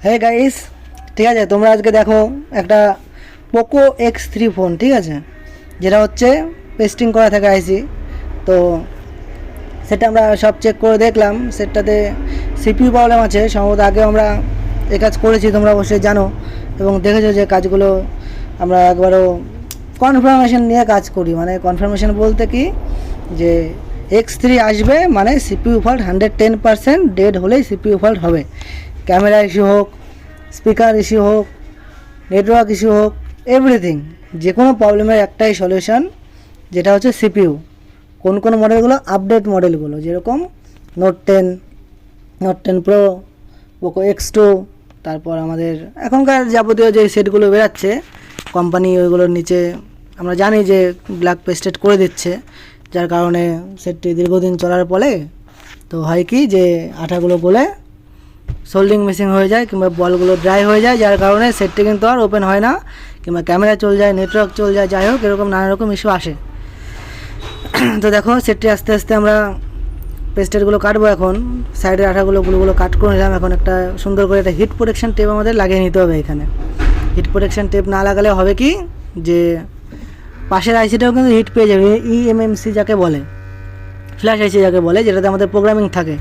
হ্যাঁ গাইস, ঠিক আছে, তোমরা আজকে দেখো একটা পোকো X3 ফোন, ঠিক আছে, যেটা হচ্ছে পেস্টিং করা থাকে আইসি। তো সেটা আমরা সব চেক করে দেখলাম, সেটাতে সিপিইউ প্রবলেম আছে সম্ভবত। আগে আমরা এই কাজ করেছি, তোমরা অবশ্যই জানো এবং দেখেছো যে কাজগুলো আমরা একবারও কনফার্মেশন নিয়ে কাজ করি। মানে কনফার্মেশন বলতে কি, যে X3 আসবে মানে সিপিইউ ফল্ট 110% ডেড হলেই সিপিইউ ফল্ট হবে। ক্যামেরা ইস্যু হোক, স্পিকার ইস্যু হোক, নেটওয়ার্ক ইস্যু হোক, এভরিথিং, যে কোনো প্রবলেমের একটাই সলিউশন, যেটা হচ্ছে সিপিইউ। কোন কোন মডেলগুলো? আপডেট মডেলগুলো, যেরকম note ten pro, Poco X2, তারপর আমাদের এখনকার যাবতীয় যে সেটগুলো বেরাচ্ছে কোম্পানি, ওইগুলোর নিচে আমরা জানি যে ব্ল্যাক পেস্টেড করে দিচ্ছে, যার কারণে সেটটি দীর্ঘদিন চলার ফলে তো হয় কি, যে আঠাগুলো গলে সোল্ডিং মিসিং হয়ে যায় কিংবা বলগুলো ড্রাই হয়ে যায়, যার কারণে সেটটি কিন্তু আর ওপেন হয় না, কিংবা ক্যামেরা চলে যায়, নেটওয়ার্ক চলে যায়, যাই হোক এরকম নানা রকম ইস্যু আসে। তো দেখো সেটটি আস্তে আস্তে আমরা পেস্টেডগুলো কাটবো। এখন সাইডের গুলো কাট করে নিলাম। এখন একটা সুন্দর করে একটা হিট প্রোটেকশন টেপ আমাদের লাগিয়ে নিতে হবে। এখানে হিট প্রোটেকশন টেপ না লাগালে হবে কি, যে পাশের আইসিটাও কিন্তু হিট পেয়ে যাবে। ইএমএমসি যাকে বলে, ফ্ল্যাশ আইসি যাকে বলে, যেটাতে আমাদের প্রোগ্রামিং থাকে,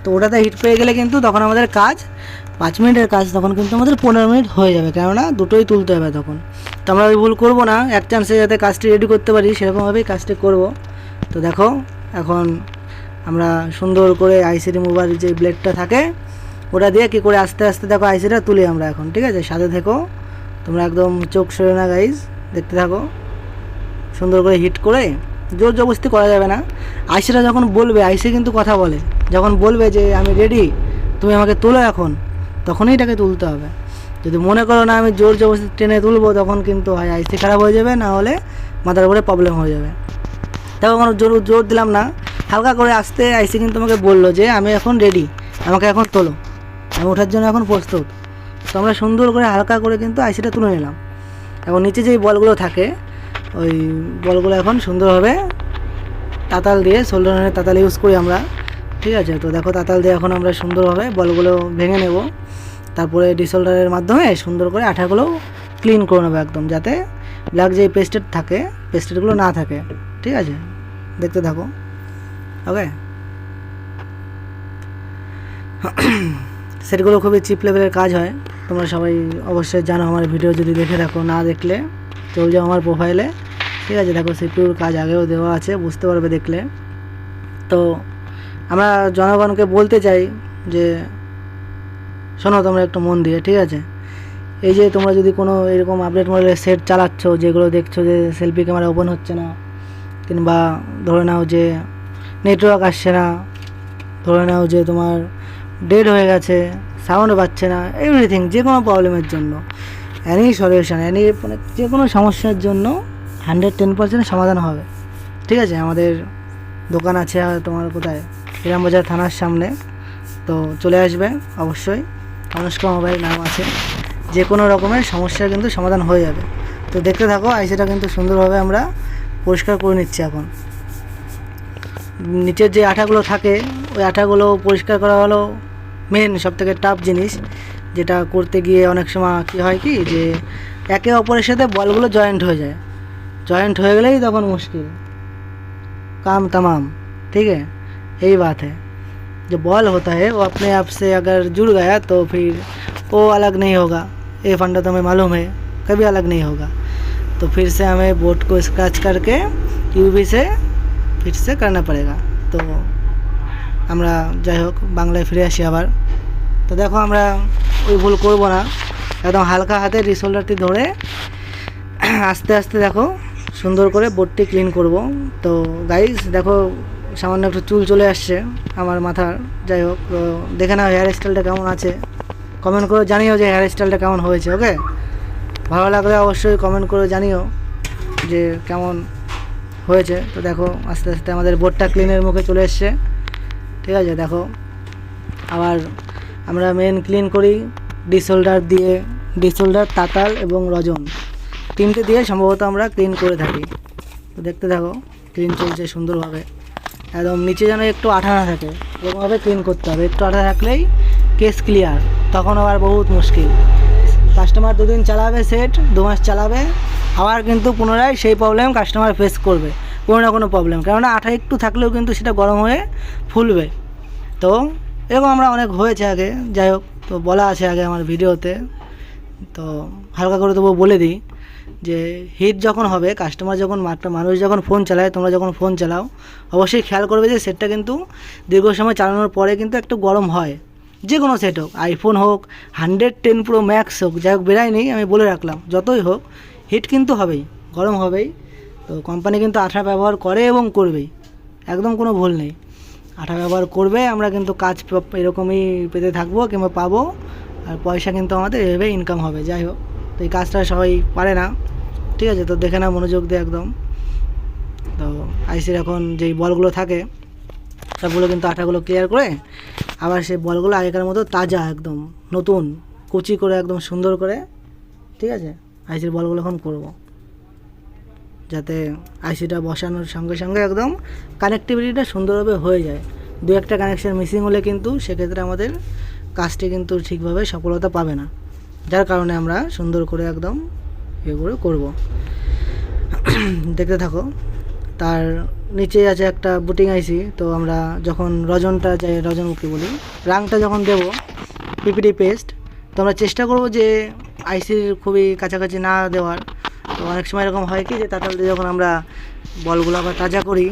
তো ওটাতে হিট পেয়ে গেলে কিন্তু তখন আমাদের কাজ 5 মিনিটের কাজ তখন কিন্তু আমাদের 15 মিনিট হয়ে যাবে, কেননা দুটোই তুলতে হবে তখন। তো আমরা ওই ভুল করবো না, এক চান্সে যাতে কাজটি রেডি করতে পারি সেরকমভাবেই কাজটি করব। তো দেখো এখন আমরা সুন্দর করে আইসি রিমুভার যে ব্লেডটা থাকে ওটা দিয়ে কী করে আস্তে আস্তে দেখো আইসিটা তুলি আমরা এখন, ঠিক আছে। সাথে থেকো তোমরা, একদম চোখ সরে না গাইজ, দেখতে থাকো। সুন্দর করে হিট করে, জোর জবরদস্তি করা যাবে না। আইসিটা যখন বলবে, আইসি কিন্তু কথা বলে, যখন বলবে যে আমি রেডি, তুমি আমাকে তোলো এখন, তখনই এটাকে তুলতে হবে। যদি মনে করো না আমি জোর জবরদস্তি টেনে তুলবো, তখন কিন্তু হয় আইসি খারাপ হয়ে যাবে, না হলে মাথার উপরে প্রবলেম হয়ে যাবে। দেখো কোনো জোর দিলাম না, হালকা করে আসতে আইসি কিন্তু আমাকে বললো যে আমি এখন রেডি, আমাকে এখন তোলো, আমি ওঠার জন্য এখন প্রস্তুত। তো আমরা সুন্দর করে হালকা করে কিন্তু আইসিটা তুলে নিলাম। এখন নিচে যেই বলগুলো থাকে, ওই বলগুলো এখন সুন্দরভাবে তাতাল দিয়ে, সোল্ডারের তাতাল ইউজ করি আমরা, ঠিক আছে। তো দেখো তাতাল দিয়ে এখন আমরা সুন্দরভাবে বলগুলো ভেঙে নেব, তারপরে ডিসোল্ডারের মাধ্যমে সুন্দর করে আঠাগুলো ক্লিন করে নেবো একদম, যাতে ব্ল্যাক যে পেস্টেড থাকে পেস্টেডগুলো না থাকে, ঠিক আছে। দেখতে থাকো, ওকে। সেটগুলো খুবই চিপ লেভেলের কাজ হয়, তোমরা সবাই অবশ্যই জানো। আমার ভিডিও যদি দেখে থাকো, না দেখলে চলে যাও আমার প্রোফাইলে, ঠিক আছে। দেখো সিপিইউর কাজ আগেও দেওয়া আছে, বুঝতে পারবে দেখলে। তো আমরা জনগণকে বলতে চাই যে শোনো তোমরা একটু মন দিয়ে, ঠিক আছে। এই যে তোমরা যদি কোনো এরকম আপডেট মডেলের সেট চালাচ্ছ, যেগুলো দেখছো যে সেলফি ক্যামেরা ওপেন হচ্ছে না, কিংবা ধরে নাও যে নেটওয়ার্ক আসছে না, ধরে নাও যে তোমার ডেড হয়ে গেছে, সাউন্ড পাচ্ছে না, এভরিথিং, যে কোনো প্রবলেমের জন্য অ্যানি সলিউশন, মানে যে কোনো সমস্যার জন্য 110% সমাধান হবে, ঠিক আছে। আমাদের দোকান আছে তোমার কোথায়, ইরামবাজার থানার সামনে, তো চলে আসবে অবশ্যই। অনুষ্কা মোবাইল নাম আছে, যে কোনো রকমের সমস্যার কিন্তু সমাধান হয়ে যাবে। তো দেখতে থাকো, আইসিটা কিন্তু সুন্দরভাবে আমরা পরিষ্কার করে নিচ্ছি। এখন নিচের যে আঠাগুলো থাকে, ওই আঠাগুলো পরিষ্কার করা হলো মেন সবথেকে টাফ জিনিস, যেটা করতে গিয়ে অনেক সময় কী হয় কি, যে একে অপরের সাথে বলগুলো জয়েন্ট হয়ে যায়, जॉइंट हो गए ही तक मुश्किल काम तमाम। ठीक है, यही बात है। जो बॉल होता है वो अपने आप से अगर जुड़ गया तो फिर वो अलग नहीं होगा। ये फंडा तो हमें मालूम है, कभी अलग नहीं होगा। तो फिर से हमें बोर्ड को स्क्रैच करके यूवी से फिर से करना पड़ेगा। तो আমরা যাই হোক বাংলায় ফিরে আসি আবার। তো দেখো আমরা ওই ভুল করবো না, একদম হালকা হাতে রিসোল্ডারটি ধরে আস্তে আস্তে দেখো সুন্দর করে বোর্ডটি ক্লিন করব। তো গাইস দেখো সামান্য একটু চুল চলে আসছে আমার মাথার, যাই হোক তো দেখে নাও হেয়ার স্টাইলটা কেমন আছে, কমেন্ট করে জানিও যে হেয়ার স্টাইলটা কেমন হয়েছে। ওকে, ভালো লাগলে অবশ্যই কমেন্ট করে জানিও যে কেমন হয়েছে। তো দেখো আস্তে আস্তে আমাদের বোর্ডটা ক্লিনের মুখে চলে এসছে। ঠিক আছে, দেখো আবার আমরা মেন ক্লিন করি ডিসোল্ডার দিয়ে, ডিসোল্ডার তাতাল এবং রজন তিনটে দিয়ে সম্ভবত আমরা ক্লিন করে থাকি। তো দেখতে থাকো ক্লিন চলছে সুন্দরভাবে, একদম নিচে যেন একটু আঠা না থাকে এরকমভাবে ক্লিন করতে হবে। একটু আঠা থাকলেই কেস ক্লিয়ার, তখন আবার বহুত মুশকিল। কাস্টমার 2 দিন চালাবে সেট, 2 মাস চালাবে, আবার কিন্তু পুনরায় সেই প্রবলেম কাস্টমার ফেস করবে, কোনো না কোনো প্রবলেম। কেননা আঠা একটু থাকলেও কিন্তু সেটা গরম হয়ে ফুলবে। তো এরকম আমরা অনেক হয়েছে আগে, যাই হোক, তো বলা আছে আগে আমার ভিডিওতে, তো হালকা করে তবু বলে দিই যে হিট যখন হবে, কাস্টমার যখন মানুষ যখন ফোন চালায়, তোমরা যখন ফোন চালাও অবশ্যই খেয়াল করবে যে সেটটা কিন্তু দীর্ঘ সময় চালানোর পরে কিন্তু একটু গরম হয়। যে কোনো সেট হোক, আইফোন হোক, 110 প্রো ম্যাক্স হোক, যাই হোক বেরাই নেই, আমি বলে রাখলাম, যতই হোক হিট কিন্তু হবেই, গরম হবেই। তো কোম্পানি কিন্তু আঠা ব্যবহার করে এবং করবেই, একদম কোনো ভুল নেই, আঠা ব্যবহার করবে। আমরা কিন্তু কাজ এরকমই পেতে থাকবো কিংবা পাবো, আর পয়সা কিন্তু আমাদের এভাবে ইনকাম হবে। যাই হোক, তো এই কাজটা সবাই পারে না, ঠিক আছে? তো দেখে না, মনোযোগ দিয়ে একদম। তো আইসির এখন যেই বলগুলো থাকে সবগুলো কিন্তু আঠাগুলো ক্লিয়ার করে আবার সেই বলগুলো আগেকার মতো তাজা, একদম নতুন কুচি করে একদম সুন্দর করে, ঠিক আছে, আইসির বলগুলো এখন করব, যাতে আইসিটা বসানোর সঙ্গে সঙ্গে একদম কানেক্টিভিটিটা সুন্দরভাবে হয়ে যায়। 2-1টা কানেকশান মিসিং হলে কিন্তু সেক্ষেত্রে আমাদের কাজটি কিন্তু ঠিকভাবে সফলতা পাবে না, যার কারণে আমরা সুন্দর করে একদম এগুলো করব। দেখতে থাকো। তার নিচে আছে একটা বুটিং আইসি। তো আমরা যখন রজনটা যাই, রজনমুখী বলি, রাংটা যখন দেব পিপিটি পেস্ট, তো আমরা চেষ্টা করব যে আইসির খুবই কাছাকাছি না দেওয়ার। তো অনেক সময় এরকম হয় কি যে তাতাল দিয়ে যখন আমরা বলগুলো আবার তাজা করি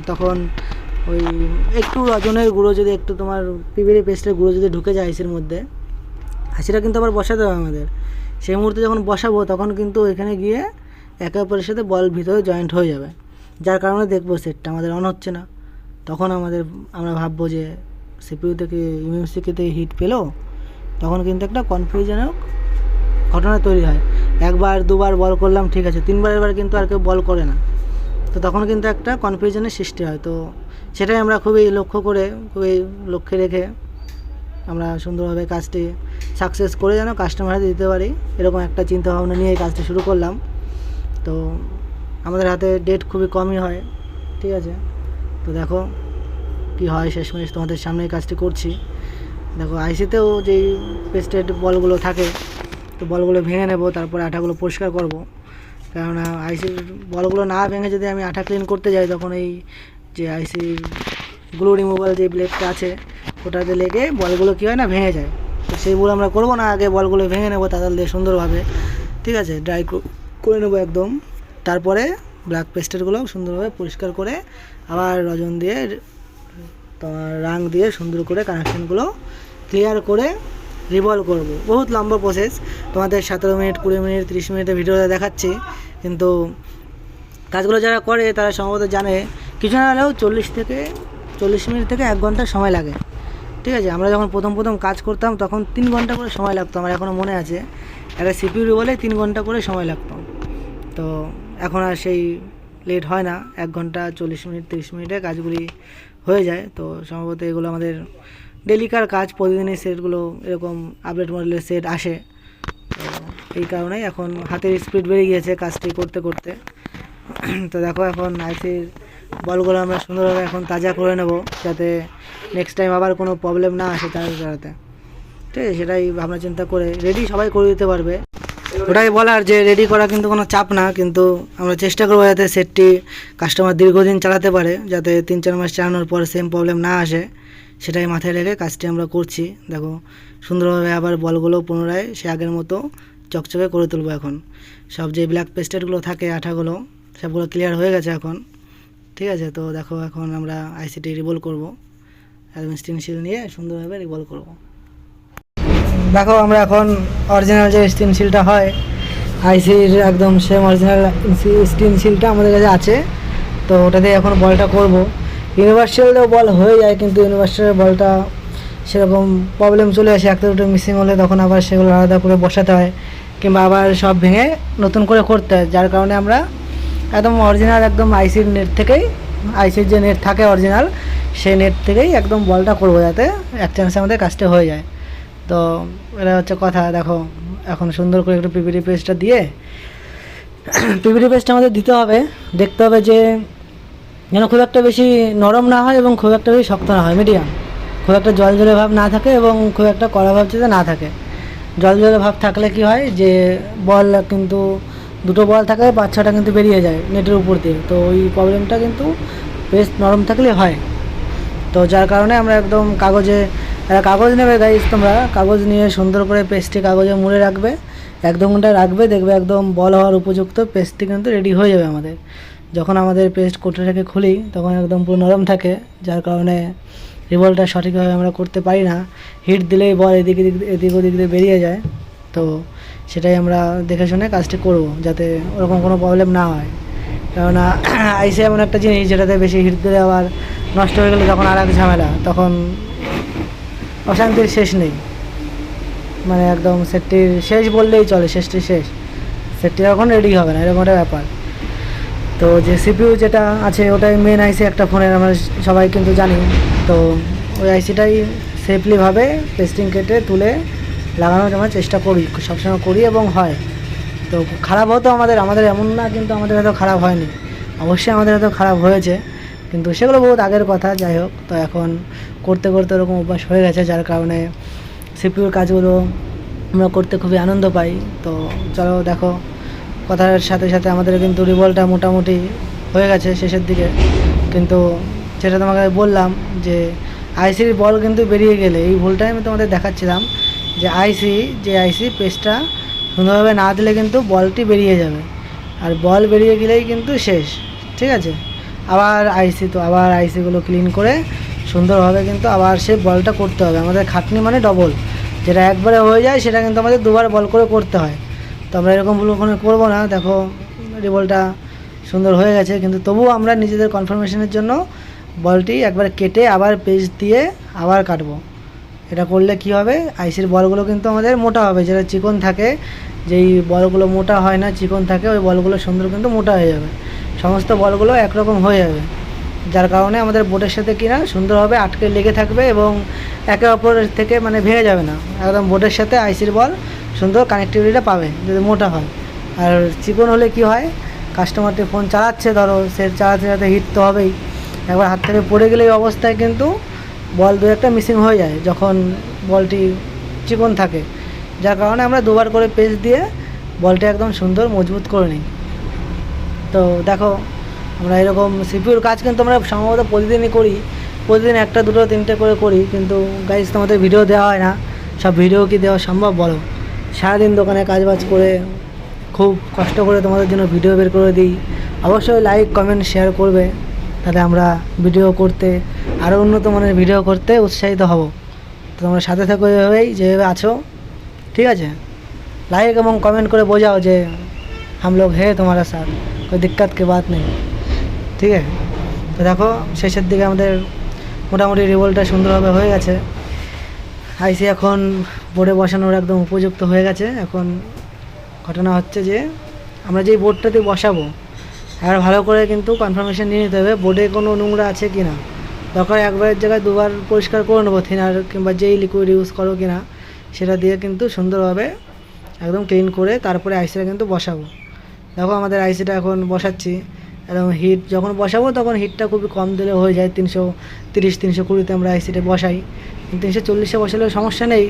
তখন ওই একটু রজনের গুঁড়ো যদি একটু তোমার পিপিটি পেস্টের গুঁড়ো যদি ঢুকে যায় আইসির মধ্যে, আইসিটা কিন্তু আবার বসাতে হবে আমাদের। সেই মুহূর্তে যখন বসাবো তখন কিন্তু এখানে গিয়ে একে অপরের সাথে বল ভিতরে জয়েন্ট হয়ে যাবে, যার কারণে দেখবো সেটটা আমাদের অন হচ্ছে না। তখন আমরা ভাববো যে সিপিইউ থেকে ইউএমসি থেকে হিট পেলো, তখন কিন্তু একটা কনফিউশনক ঘটনা তৈরি হয়। 1-2বার বল করলাম, ঠিক আছে, 3বারের কিন্তু আর কেউ বল করে না, তো তখন কিন্তু একটা কনফিউশনের সৃষ্টি হয়। তো সেটাই আমরা খুবই লক্ষ্যে রেখে আমরা সুন্দরভাবে কাজটি সাকসেস করে যেন কাস্টমার হাতে দিতে পারি, এরকম একটা চিন্তাভাবনা নিয়ে এই কাজটি শুরু করলাম। তো আমাদের হাতে ডেট খুবই কমই হয়, ঠিক আছে? তো দেখো কি হয়, শেষমেশ তোমাদের সামনে এই কাজটি করছি। দেখো আইসিতেও যেই পেস্টেড বলগুলো থাকে, তো বলগুলো ভেঙে নেব, তারপরে আঠাগুলো পরিষ্কার করব। কেননা আইসির বলগুলো না ভেঙে যদি আমি আঠা ক্লিন করতে যাই, তখন এই যে আইসির গ্লু রিমুভাল যে ব্লেডটা আছে ওটাতে লেগে বলগুলো কী হয় না, ভেঙে যায়। তো সেইগুলো আমরা করবো না, আগে বলগুলো ভেঙে নেবো তাতাল দিয়ে সুন্দরভাবে, ঠিক আছে, ড্রাই করে নেবো একদম। তারপরে ব্ল্যাক পেস্টেরগুলো সুন্দরভাবে পরিষ্কার করে আবার রজন দিয়ে তোমার রাং দিয়ে সুন্দর করে কানেকশানগুলো ক্লিয়ার করে রিভলভ করব। বহুত লম্বা প্রসেস, তোমাদের 17 মিনিট 20 মিনিট 30 মিনিটের ভিডিওতে দেখাচ্ছি, কিন্তু কাজগুলো যারা করে তারা সম্ভবত জানে কিছু না হলেও 40 মিনিট থেকে 1 ঘন্টা সময় লাগে, ঠিক আছে? আমরা যখন প্রথম কাজ করতাম তখন 3 ঘন্টা করে সময় লাগতো, আমার এখনও মনে আছে। একটা সিপিইউ বলে 3 ঘন্টা করে সময় লাগতো। তো এখন আর সেই লেট হয় না, 1 ঘন্টা 40 মিনিট 30 মিনিটে কাজগুলি হয়ে যায়। তো সম্ভবত এগুলো আমাদের ডেলিকার কাজ, প্রতিদিনের সেটগুলো এরকম আপডেট মডেলের সেট আসে। তো এই কারণেই এখন হাতের স্পিড বেড়ে গিয়েছে কাজটি করতে করতে। তো দেখো এখন আইসির বলগুলো আমরা সুন্দরভাবে এখন তাজা করে নেব, যাতে নেক্সট টাইম আবার কোনো প্রবলেম না আসে তার জায়গাতে, ঠিক আছে? সেটাই ভাবনা চিন্তা করে রেডি সবাই করে দিতে পারবে। ওটাই বলার যে রেডি করা কিন্তু কোনো চাপ না, কিন্তু আমরা চেষ্টা করবো যাতে সেটটি কাস্টমার দীর্ঘদিন চালাতে পারে, যাতে 3-4 মাস চালানোর পর সেম প্রবলেম না আসে, সেটাই মাথায় রেখে কাজটি আমরা করছি। দেখো সুন্দরভাবে আবার বলগুলো পুনরায় সে আগের মতো চকচকে করে তুলবো। এখন সব যে ব্ল্যাক পেস্টেডগুলো থাকে আঠাগুলো সবগুলো ক্লিয়ার হয়ে গেছে এখন, ঠিক আছে? তো দেখো এখন আমরা আইসিটি রিভলভ করবো, একদম স্টেনসিল নিয়ে সুন্দরভাবে রিভলভ করবো। দেখো আমরা এখন অরিজিনাল যে স্টেনসিলটা হয় আইসির একদম সেম অরিজিনাল স্টেনসিলটা আমাদের কাছে আছে, তো ওটা দিয়ে এখন বলটা করব। ইউনিভার্সালেও বল হয়ে যায়, কিন্তু ইউনিভার্সালের বলটা সেরকম প্রবলেম চলে আসে, একটা দুটো মিসিং হলে তখন আবার সেগুলো আলাদা করে বসাতে হয়, কিংবা আবার সব ভেঙে নতুন করে করতে হয়। যার কারণে আমরা একদম অরিজিনাল একদম আইসির নেট থেকেই, আইসির যে নেট থাকে অরিজিনাল সেই নেট থেকেই একদম বলটা করবো, যাতে এক চান্সে আমাদের কাজটা হয়ে যায়। তো এটা হচ্ছে কথা। দেখো এখন সুন্দর করে একটু পিপিটি পেস্টটা দিয়ে পিপিটি পেস্টটা আমাদের দিতে হবে, দেখতে হবে যে যেন খুব একটা বেশি নরম না হয় এবং খুব একটা বেশি শক্ত না হয়, মিডিয়াম, খুব একটা জল জলে ভাব না থাকে এবং খুব একটা কড়া ভাব যাতে না থাকে। জল জলে ভাব থাকলে কি হয় যে বল কিন্তু দুটো বল থাকলে বাচ্চাটা কিন্তু বেরিয়ে যায় নেটের উপর দিয়ে, তো ওই প্রবলেমটা কিন্তু পেস্ট নরম থাকলে হয়। তো যার কারণে আমরা একদম কাগজ নেবে গাইস, তোমরা কাগজ নিয়ে সুন্দর করে পেস্টটি কাগজে মুড়ে রাখবে, 1-2 ঘন্টা রাখবে, দেখবে একদম বল হওয়ার উপযুক্ত পেস্টটি কিন্তু রেডি হয়ে যাবে আমাদের। যখন আমাদের পেস্ট কোটোটাকে খুলি তখন একদম পুরো নরম থাকে, যার কারণে রিভলটা সঠিকভাবে আমরা করতে পারি না, হিট দিলেই বল এদিক ওদিক দিয়ে বেরিয়ে যায়। তো সেটাই আমরা দেখে শুনে কাজটি করব যাতে ওরকম কোনো প্রবলেম না হয়, কেননা আইসি এমন একটা জিনিস যেটাতে বেশি হিট দিলে আবার নষ্ট হয়ে গেলে তখন আর এক ঝামেলা, তখন অশান্তির শেষ নেই। মানে একদম সেটটির শেষ বললেই চলে, শেষটি শেষ, সেটটি এখন রেডি হবে না, এরকম একটা ব্যাপার। তো যে সিপিইউ যেটা আছে ওটাই মেন আইসি একটা ফোনের, আমরা সবাই কিন্তু জানি। তো ওই আইসিটাই সেফলিভাবে পেস্টিং কেটে তুলে লাগানোর আমরা চেষ্টা করি, সবসময় করি এবং হয়। তো খারাপ হতো আমাদের এমন না কিন্তু আমাদের হয়তো খারাপ হয়নি, অবশ্যই আমাদের হয়তো খারাপ হয়েছে, কিন্তু সেগুলো বহুত আগের কথা। যাই হোক, তো এখন করতে করতে ওরকম অভ্যাস হয়ে গেছে, যার কারণে সিপিইউর কাজগুলো আমরা করতে খুবই আনন্দ পাই। তো চলো দেখো, কথার সাথে সাথে আমাদের কিন্তু রিভলটা মোটামুটি হয়ে গেছে শেষের দিকে। কিন্তু যেটা তোমাকে বললাম যে আইসির বল কিন্তু বেরিয়ে গেলে, এই ভুলটাই আমি তোমাদের দেখাচ্ছিলাম যে আইসি পেস্টটা সুন্দরভাবে না দিলে কিন্তু বলটি বেরিয়ে যাবে, আর বল বেরিয়ে গেলেই কিন্তু শেষ। ঠিক আছে, আবার আইসিগুলো ক্লিন করে সুন্দরভাবে কিন্তু আবার সেই বলটা করতে হবে। আমাদের খাটনি মানে ডবল, যেটা একবারে হয়ে যায় সেটা কিন্তু আমাদের দুবার বল করে করতে হয়। তো আমরা এরকম ভুল ওখানে করবো না। দেখো রিভলটা সুন্দর হয়ে গেছে, কিন্তু তবুও আমরা নিজেদের কনফার্মেশনের জন্য বলটি একবার কেটে আবার পেস্ট দিয়ে আবার কাটবো। এটা করলে কি হবে, আইসির বলগুলো কিন্তু আমাদের মোটা হবে, যেটা চিকন থাকে, যেই বলগুলো মোটা হয় না চিকন থাকে, ওই বলগুলো সুন্দর কিন্তু মোটা হয়ে যাবে, সমস্ত বলগুলো একরকম হয়ে যাবে, যার কারণে আমাদের বোর্ডের সাথে কিনা সুন্দরভাবে আটকে লেগে থাকবে এবং একে অপরের থেকে মানে ভেঙে যাবে না, একদম বোর্ডের সাথে আইসির বল সুন্দর কানেক্টিভিটিটা পাবে যদি মোটা হয়। আর চিকন হলে কি হয়, কাস্টমারটি ফোন চালাচ্ছে, ধরো সে চালাতে হিট তো হবেই, একবার হাত থেকে পড়ে গেলে এই অবস্থায় কিন্তু বল দু একটা মিসিং হয়ে যায় যখন বলটি চিকন থাকে, যার কারণে আমরা দুবার করে পেস্ট দিয়ে বলটা একদম সুন্দর মজবুত করে নিই। তো দেখো আমরা এরকম সিপিইউর কাজ কিন্তু আমরা সম্ভবত প্রতিদিনই করি, প্রতিদিন 1, 2, 3টে করে করি, কিন্তু গাইজ তোমাদের ভিডিও দেওয়া হয় না। সব ভিডিও কি দেওয়া সম্ভব বলো? সারাদিন দোকানে কাজবাজ করে খুব কষ্ট করে তোমাদের জন্য ভিডিও বের করে দিই। অবশ্যই লাইক কমেন্ট শেয়ার করবে, তাহলে আমরা ভিডিও করতে আরও উন্নত মানের ভিডিও করতে উৎসাহিত হব। তো তোমরা সাথে থাকো এভাবেই যেভাবে আছো, ঠিক আছে? लाइक এবং कमेंट করে বোঝাও যে हम लोग है तुम्हारा साथ, कोई दिक्कत की बात नहीं, ঠিক আছে? তো দেখো শেষের দিকে আমাদের মোটামুটি রিভলটা সুন্দরভাবে হয়ে গেছে, আইসি এখন বোর্ডে বসানোর একদম উপযুক্ত হয়ে গেছে। এখন ঘটনা হচ্ছে যে আমরা যেই বোর্ডটাতে বসাবো আর ভালো করে কিন্তু কনফার্মেশন নিয়ে নিতে হবে বোর্ডে কোনো নোংরা আছে কি না, দরকার একবারের জায়গায় দুবার পরিষ্কার করে নেবো, থিনার কিংবা যেই লিকুইড ইউজ করো কিনা সেটা দিয়ে কিন্তু সুন্দরভাবে একদম ক্লিন করে তারপরে আইসিটা কিন্তু বসাবো। দেখো আমাদের আইসিটা এখন বসাচ্ছি, একদম হিট যখন বসাবো তখন হিটটা খুবই কম দিলে হয়ে যায়, 330-320-তে আমরা আইসিটা বসাই, 340-এ বসালেও সমস্যা নেই,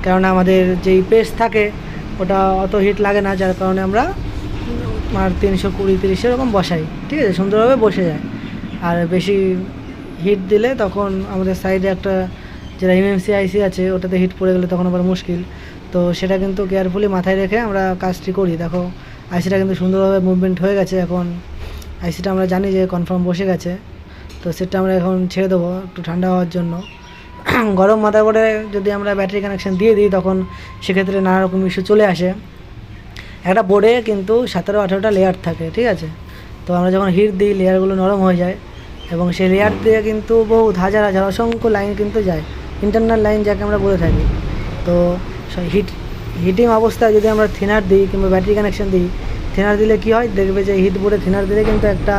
কারণ আমাদের যেই পেস্ট থাকে ওটা অত হিট লাগে না, যার কারণে আমরা আর 320-30 এরকম বসাই, ঠিক আছে? সুন্দরভাবে বসে যায়। আর বেশি হিট দিলে তখন আমাদের সাইডে একটা যেটা এমএমসি আইসি আছে ওটাতে হিট পড়ে গেলে তখন আবার মুশকিল, তো সেটা কিন্তু কেয়ারফুলি মাথায় রেখে আমরা কাজটি করি। দেখো আইসিটা কিন্তু সুন্দরভাবে মুভমেন্ট হয়ে গেছে, এখন আইসিটা আমরা জানি যে কনফার্ম বসে গেছে, তো সেটা আমরা এখন ছেড়ে দেবো একটু ঠান্ডা হওয়ার জন্য। গরম মাদারবোর্ডে যদি আমরা ব্যাটারি কানেকশান দিয়ে দিই তখন সেক্ষেত্রে নানা রকম ইস্যু চলে আসে। একটা বোর্ডে কিন্তু 17-18টা লেয়ার থাকে, ঠিক আছে? তো আমরা যখন হিট দিই লেয়ারগুলো নরম হয়ে যায় এবং সেই লেয়ার দিয়ে কিন্তু বহুত হাজার অসংখ্য লাইন কিন্তু যায়, ইন্টারনাল লাইন যাকে আমরা বলে থাকি। তো হিটিং অবস্থায় যদি আমরা থিনার দিই কিংবা ব্যাটারি কানেকশান দিই, থিনার দিলে কী হয় দেখবে যে হিট বোর্ডে থিনার দিলে কিন্তু একটা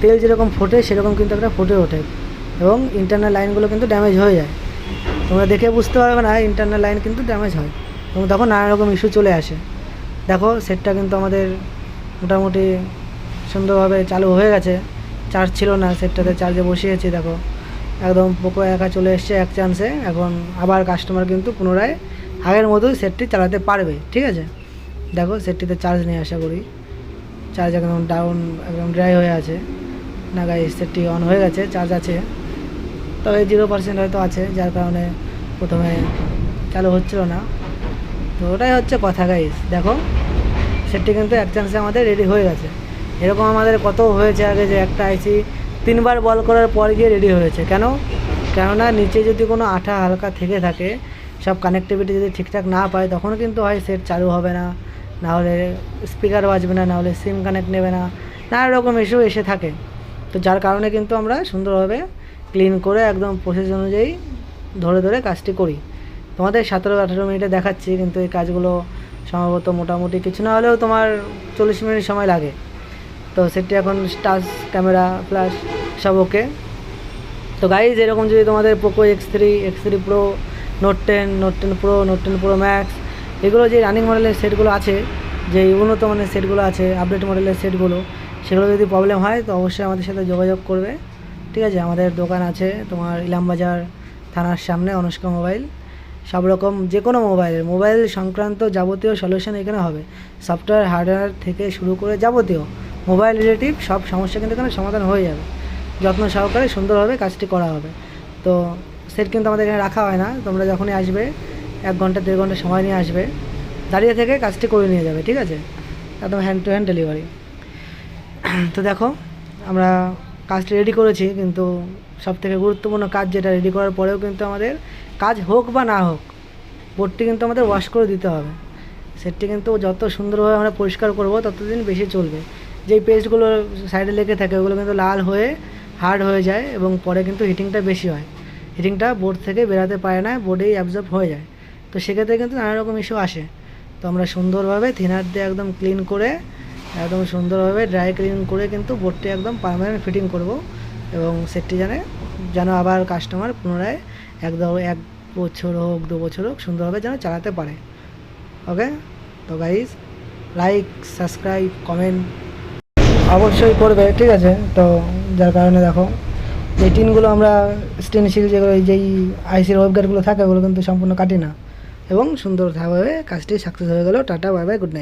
তেল যেরকম ফোটে সেরকম কিন্তু একটা ফুটে ওঠে এবং ইন্টারনাল লাইনগুলো কিন্তু ড্যামেজ হয়ে যায়। তোমরা দেখে বুঝতে পারবে না ইন্টারনাল লাইন কিন্তু ড্যামেজ হয় এবং তখন নানা রকম ইস্যু চলে আসে। দেখো সেটটা কিন্তু আমাদের মোটামুটি সুন্দরভাবে চালু হয়ে গেছে, চার্জ ছিল না সেটটাতে চার্জে বসিয়েছি, দেখো একদম পোকো একা চলে এসছে এক চান্সে। এখন আবার কাস্টমার কিন্তু পুনরায় আগের মতোই সেটটি চালাতে পারবে, ঠিক আছে। দেখো সেটটিতে চার্জ নেই, আশা করি চার্জ একদম ডাউন, একদম ড্রাই হয়ে আছে না গাইস। সেটটি অন হয়ে গেছে, চার্জ আছে, তবে 0% হয়তো আছে, যার কারণে প্রথমে চালু হচ্ছিল না। তো ওটাই হচ্ছে কথা গাইস। দেখো সেটটি কিন্তু এক চান্সে আমাদের রেডি হয়ে গেছে। এরকম আমাদের কত হয়েছে আগে যে একটা আইসি 3বার বল করার পর গিয়ে রেডি হয়েছে। কেননা নিচে যদি কোনো আঠা হালকা থেকে থাকে, সব কানেক্টিভিটি যদি ঠিকঠাক না পায়, তখন কিন্তু হয় সেট চালু হবে না, না হলে স্পিকার বাজবে না, না হলে সিম কানেক্ট নেবে না, নানা রকম ইস্যু এসে থাকে। তো যার কারণে কিন্তু আমরা সুন্দরভাবে ক্লিন করে একদম প্রসেস অনুযায়ী ধরে ধরে কাজটি করি। তোমাদের 17-18 মিনিটে দেখাচ্ছি, কিন্তু এই কাজগুলো সম্ভবত মোটামুটি কিছু না হলেও তোমার 40 মিনিট সময় লাগে। তো সেটি এখন টাচ ক্যামেরা ফ্ল্যাশ সব ওকে। তো গাইজ এরকম যদি তোমাদের Poco X3 pro, note ten pro, note 10 pro max, এগুলো যে রানিং মডেলের সেটগুলো আছে, যে উন্নত মানের সেটগুলো আছে, আপডেট মডেলের সেটগুলো, সেগুলো যদি প্রবলেম হয় তো অবশ্যই আমাদের সাথে যোগাযোগ করবে, ঠিক আছে। আমাদের দোকান আছে তোমার ইলামবাজার থানার সামনে, অনুষ্কা মোবাইল। সব রকম যে কোনো মোবাইল সংক্রান্ত যাবতীয় সলিউশন এখানে হবে। সফটওয়্যার হার্ডওয়্যার থেকে শুরু করে যাবতীয় মোবাইল রিলেটিভ সব সমস্যা কিন্তু এখানে সমাধান হয়ে যাবে। যত্ন সহকারে সুন্দরভাবে কাজটি করা হবে। তো সেট কিন্তু আমাদের এখানে রাখা হয় না, তোমরা যখনই আসবে 1 ঘন্টা 1.5 ঘন্টা সময় নিয়ে আসবে, দাঁড়িয়ে থেকে কাজটি করে নিয়ে যাবে, ঠিক আছে। একদম হ্যান্ড টু হ্যান্ড ডেলিভারি। তো দেখো আমরা কাজটি রেডি করেছি, কিন্তু সবথেকে গুরুত্বপূর্ণ কাজ যেটা, রেডি করার পরেও কিন্তু আমাদের কাজ হোক বা না হোক, বোর্ডটি কিন্তু আমাদের ওয়াশ করে দিতে হবে। সেটটি কিন্তু যত সুন্দরভাবে আমরা পরিষ্কার করব ততদিন বেশি চলবে। যেই পেস্টগুলো সাইডে লেগে থাকে ওগুলো কিন্তু লাল হয়ে হার্ড হয়ে যায়, এবং পরে কিন্তু হিটিংটা বেশি হয়, হিটিংটা বোর্ড থেকে বেরাতে পারে না, বোর্ডেই অ্যাবজর্ব হয়ে যায়। তো সেক্ষেত্রে কিন্তু নানা রকম ইস্যু আসে। তো আমরা সুন্দরভাবে থিনার দিয়ে একদম ক্লিন করে, একদম সুন্দরভাবে ড্রাই ক্লিন করে কিন্তু বোর্ডটি একদম পার্মানেন্ট ফিটিং করব, এবং সেটটি যেন আবার কাস্টমার পুনরায় 1 বছর হোক 2 বছর হোক সুন্দরভাবে যেন চালাতে পারে। ওকে, তো গাইজ লাইক, সাবস্ক্রাইব, কমেন্ট অবশ্যই করবে, ঠিক আছে। তো যার কারণে দেখো এই টিনগুলো আমরা স্টেনশিল যেগুলো, যেই আইসির ওয়েবগার্ডগুলো থাকে ওগুলো কিন্তু সম্পূর্ণ কাটি না, এবং সুন্দরভাবে কাজটি সাকসেস হয়ে গেল। Tata, bye bye, good night.